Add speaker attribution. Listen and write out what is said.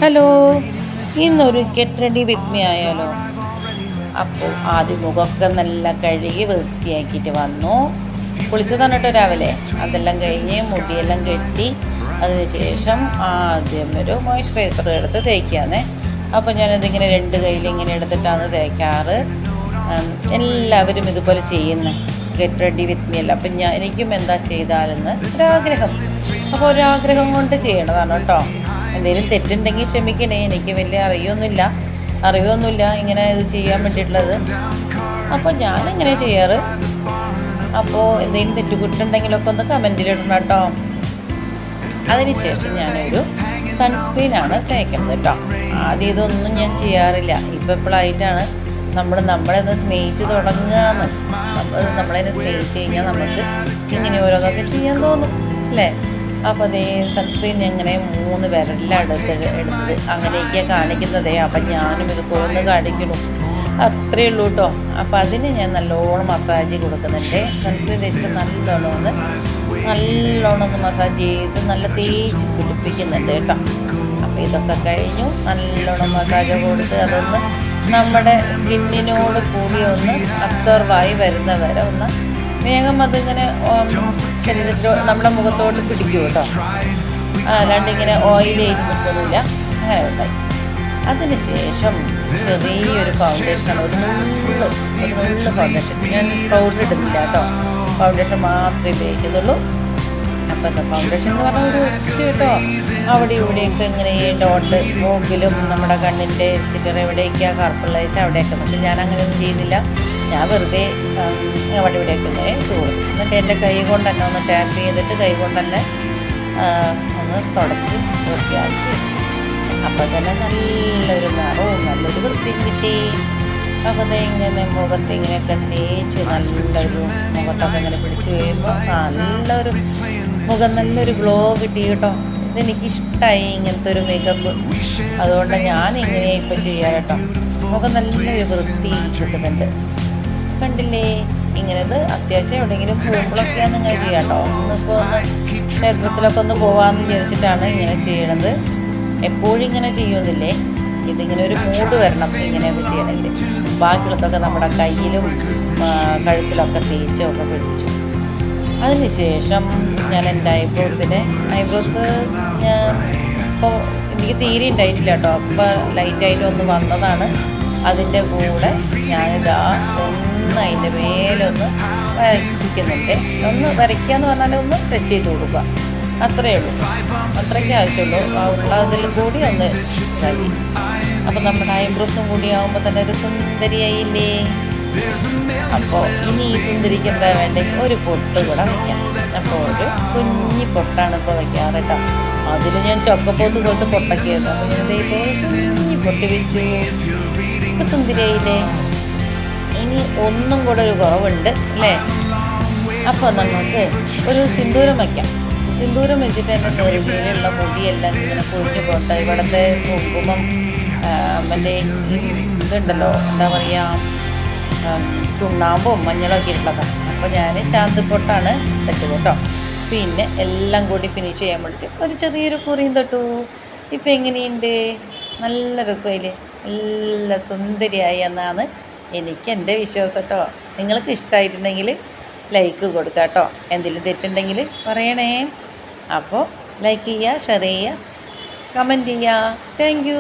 Speaker 1: Hello, ഇന്നൊരു get ready with me ആയാലോ? അപ്പോൾ ആദ്യം മുഖമൊക്കെ നല്ല കഴുകി വൃത്തിയാക്കിയിട്ട് വന്നു. കുളിച്ചതാണ് കേട്ടോ രാവിലെ. അതെല്ലാം കഴിഞ്ഞ് മുടിയെല്ലാം കെട്ടി അതിനുശേഷം ആദ്യം ഒരു മോയ്സ്ചറൈസർ എടുത്ത് തേക്കുകയാണ്. അപ്പോൾ ഞാനതിങ്ങനെ രണ്ട് കയ്യിൽ ഇങ്ങനെ എടുത്തിട്ടാണ് തേക്കാറ്. എല്ലാവരും ഇതുപോലെ ചെയ്യുന്നത് ഗെറ്റ് റെഡി വിത്ത് മീ അല്ല. അപ്പം എനിക്കും എന്താ ചെയ്താലെന്ന് ഒരാഗ്രഹം. അപ്പോൾ ഒരാഗ്രഹം കൊണ്ട് ചെയ്യണതാണ് കേട്ടോ. എന്തെങ്കിലും തെറ്റുണ്ടെങ്കിൽ ക്ഷമിക്കണേ, എനിക്ക് വലിയ അറിവൊന്നുമില്ല ഇങ്ങനെ ഇത് ചെയ്യാൻ വേണ്ടിയിട്ടുള്ളത്. അപ്പോൾ ഞാനെങ്ങനെ ചെയ്യാറ്. അപ്പോൾ എന്തെങ്കിലും തെറ്റുകുട്ടുണ്ടെങ്കിലൊക്കെ ഒന്ന് കമൻറ്റിലിടണം കേട്ടോ. അതിനുശേഷം ഞാനൊരു സൺസ്ക്രീനാണ് തേക്കുന്നത് കേട്ടോ. ആദ്യം ഇതൊന്നും ഞാൻ ചെയ്യാറില്ല. ഇപ്പോഴായിട്ടാണ് നമ്മളെ സ്നേഹിച്ച് തുടങ്ങുകയെന്ന്. നമ്മളെ സ്നേഹിച്ച് കഴിഞ്ഞാൽ നമുക്ക് ഇങ്ങനെ ഓരോന്നൊക്കെ ചെയ്യാൻ തോന്നും അല്ലേ? അപ്പോൾ അതേ സൺസ്ക്രീൻ എങ്ങനെ 3 വിരലിലാണ് എടുത്തത് അങ്ങനെയൊക്കെയാണ് കാണിക്കുന്നതേ. അപ്പം ഞാനും ഇതുപോലെ കാണിക്കണം, അത്രയേ ഉള്ളൂ കേട്ടോ. അപ്പോൾ അതിന് ഞാൻ നല്ലോണം മസാജ് കൊടുക്കുന്നുണ്ട്. സൺസ്ക്രീൻ തേച്ചിട്ട് നല്ലോണം ഒന്ന് മസാജ് ചെയ്ത് നല്ല തേച്ച് പിടിപ്പിക്കുന്നുണ്ട് കേട്ടോ. അപ്പോൾ ഇതൊക്കെ കഴിഞ്ഞു. നല്ലോണം മസാജ് കൊടുത്ത് അതൊന്ന് നമ്മുടെ സ്കിന്നിനോട് കൂടി ഒന്ന് അബ്സോർവായി വരുന്ന വരെ ഒന്ന് വേഗം അതിങ്ങനെ ശരീരത്തിലോ നമ്മുടെ മുഖത്തോട്ട് പിടിക്കും കേട്ടോ. അല്ലാണ്ട് ഇങ്ങനെ ഓയിലേറ്റ് നിൽക്കുന്നില്ല. അങ്ങനെ ഉണ്ടായി. അതിനുശേഷം ചെറിയൊരു ഫൗണ്ടേഷൻ, ഒരു നുള്ള് ഫൗണ്ടേഷൻ. ഞാൻ പൗഡർ ഇടുന്നില്ല കേട്ടോ, ഫൗണ്ടേഷൻ മാത്രമേ ഉപയോഗിക്കുന്നുള്ളൂ. അപ്പം എന്താ ഫൗണ്ടേഷൻ എന്ന് പറഞ്ഞാൽ ഒരു കേട്ടോ, അവിടെ ഇവിടെയൊക്കെ ഇങ്ങനെ ഡോട്ട് മൂക്കിലും നമ്മുടെ കണ്ണിൻ്റെ ചിറ്റർ എവിടെയൊക്കെയാണ് കറുപ്പുള്ള വെച്ചാൽ അവിടെയൊക്കെ. പക്ഷെ ഞാൻ അങ്ങനെയൊന്നും ചെയ്യുന്നില്ല. ഞാൻ വെറുതെ അവിടെ ഇവിടെയൊക്കെ ഇങ്ങനെ ചൂടും. എന്നിട്ട് എൻ്റെ കൈ കൊണ്ട് തന്നെ ഒന്ന് ടാപ്പ് ചെയ്തിട്ട് കൈ കൊണ്ട് തന്നെ ഒന്ന് തുടച്ച് വൃത്തിയാക്കി. അപ്പം തന്നെ നല്ലൊരു നിറവും നല്ലൊരു വൃത്തിയും കിട്ടി. അപ്പോൾ അത് ഇങ്ങനെ മുഖത്ത് ഇങ്ങനെയൊക്കെ തേച്ച് നല്ലൊരു മുഖത്തൊക്കെ ഇങ്ങനെ പിടിച്ച് കഴിയുമ്പോൾ നല്ലൊരു ഗ്ലോ കിട്ടി കേട്ടോ. ഇതെനിക്കിഷ്ടമായി ഇങ്ങനത്തെ ഒരു മേക്കപ്പ്. അതുകൊണ്ട് ഞാൻ ഇങ്ങനെ ഇപ്പം ചെയ്യാം കേട്ടോ. മുഖം നല്ലൊരു വൃത്തി കിട്ടുന്നുണ്ട്. കണ്ടില്ലേ? ഇങ്ങനത് അത്യാവശ്യം എവിടെയെങ്കിലും പോകുമ്പോഴൊക്കെയാണ് ഇങ്ങനെ ചെയ്യാം കേട്ടോ. ഒന്നിപ്പോൾ ക്ഷേത്രത്തിലൊക്കെ ഒന്ന് പോകാമെന്ന് വിചാരിച്ചിട്ടാണ് ഇങ്ങനെ ചെയ്യണത്. എപ്പോഴും ഇങ്ങനെ ചെയ്യുന്നില്ലേ, ഇതിങ്ങനെ ഒരു മൂഡ് വരണം ഇങ്ങനെയൊക്കെ ചെയ്യണമെങ്കിൽ. ബാക്കിയുള്ളതൊക്കെ നമ്മുടെ കയ്യിലും കഴുത്തിലൊക്കെ തേച്ചൊക്കെ പിടിച്ചു. അതിനുശേഷം ഞാൻ എൻ്റെ ഐബ്രോസ് ഞാൻ ഇപ്പോൾ എനിക്ക് തീരെ ഉണ്ടായിട്ടില്ല കേട്ടോ. അപ്പോൾ ലൈറ്റായിട്ട് ഒന്ന് വന്നതാണ്. അതിൻ്റെ കൂടെ ഞാനിതാ അതിൻ്റെ മേലൊന്ന് വരയ്ക്കുന്നുണ്ട്. ഒന്ന് വരയ്ക്കുക എന്ന് പറഞ്ഞാൽ ഒന്ന് ടച്ച് ചെയ്ത് കൊടുക്കുക, അത്രയേ ഉള്ളൂ. അത്രയ്ക്ക് ആവശ്യമുള്ളൂ. ഉള്ളതിൽ കൂടി ഒന്ന് കഴിയും. അപ്പോൾ നമ്മുടെ ഐബ്രോസും കൂടി ആകുമ്പോൾ തന്നെ ഒരു സുന്ദരിയായില്ലേ? അപ്പോൾ ഇനി ഈ സുന്ദരിക്ക് എന്താ വേണ്ടത്? ഒരു പൊട്ട് കൂടെ വയ്ക്കാം. അപ്പോൾ ഒരു കുഞ്ഞി പൊട്ടാണ് ഇപ്പോൾ വയ്ക്കാറ് കേട്ടോ. അതിൽ ഞാൻ ചൊക്കപ്പോത്ത് പോയിട്ട് പൊട്ടൊക്കെയായിരുന്നു. അപ്പോൾ ഞാനിതേപോലെ കുഞ്ഞി പൊട്ടി വെച്ചു. ഇപ്പോൾ സുന്ദരിയായില്ലേ? ഇനി ഒന്നും കൂടെ ഒരു കുറവുണ്ട് അല്ലേ? അപ്പോൾ നമുക്ക് ഒരു സിന്ദൂരം വയ്ക്കാം. സിന്ദൂരം വെച്ചിട്ട് എൻ്റെ നെറുകയിലുള്ള മുടിയെല്ലാം ഇങ്ങനെ പൊഴിഞ്ഞു പോട്ടെ. ഇവിടുത്തെ കുങ്കുമം മറ്റേ ഇതുണ്ടല്ലോ, എന്താ പറയുക, ചുണ്ണാമ്പും മഞ്ഞളൊക്കെ ഉള്ളതാണ്. അപ്പോൾ ഞാൻ ചാന്തിപ്പൊട്ടാണ് തെറ്റത് കേട്ടോ. പിന്നെ എല്ലാം കൂടി ഫിനിഷ് ചെയ്യാൻ വേണ്ടിയിട്ട് ഒരു ചെറിയൊരു കുറിയും തൊട്ടു. ഇപ്പം എങ്ങനെയുണ്ട്? നല്ല രസമായില്ലേ? നല്ല സുന്ദരിയായി എന്നാണ് എനിക്ക് എൻ്റെ വിശ്വാസം കേട്ടോ. നിങ്ങൾക്ക് ഇഷ്ടമായിട്ടുണ്ടെങ്കിൽ ലൈക്ക് കൊടുക്കുക കേട്ടോ. എന്തെങ്കിലും തെറ്റുണ്ടെങ്കിൽ പറയണേ. അപ്പോൾ ലൈക്ക് ചെയ്യുക, ഷെയർ ചെയ്യുക, കമൻറ്റ് ചെയ്യുക. Thank you.